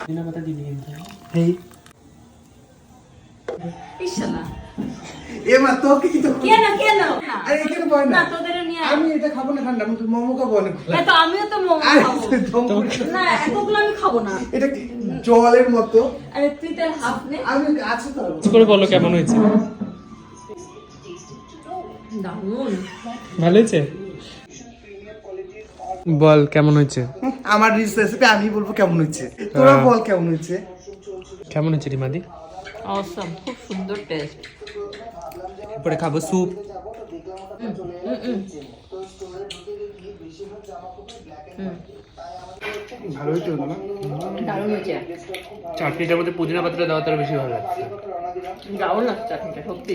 দিনা কথা দিবি কিন্তু এই ইশালা এমা তোকে কি তো কেন কেন আরে এখানে বল না না তোদের নিয়ে আমি এটা খাবো না ঠান্ডা আমি তো মোমো খাবো অনেক এ তো আমিও তো মোমো আরে খাবো না এতগুলো আমি খাবো না এটা কি জলের মতো আরে তুই তার হাফ নে আমি আছে তো কি করে বলো কেমন হয়েছে দারুণ ভালো হয়েছে বল কেমন হয়েছে আমার রিচ রেসিপি আমি বলবো কেমন হচ্ছে তোরা বল কেমন হচ্ছে কেমন হয়েছে রিমাদি অসাম খুব সুন্দর টেস্ট এরপরে খাবো স্যুপ ভালো হয়েছে না দারুণ হয়েছে চাটনিটার মধ্যে পুদিনা পাতাটা দেওয়া তার বেশি ভালো লাগছে দারুণ লাগছে চাটনিটা সত্যি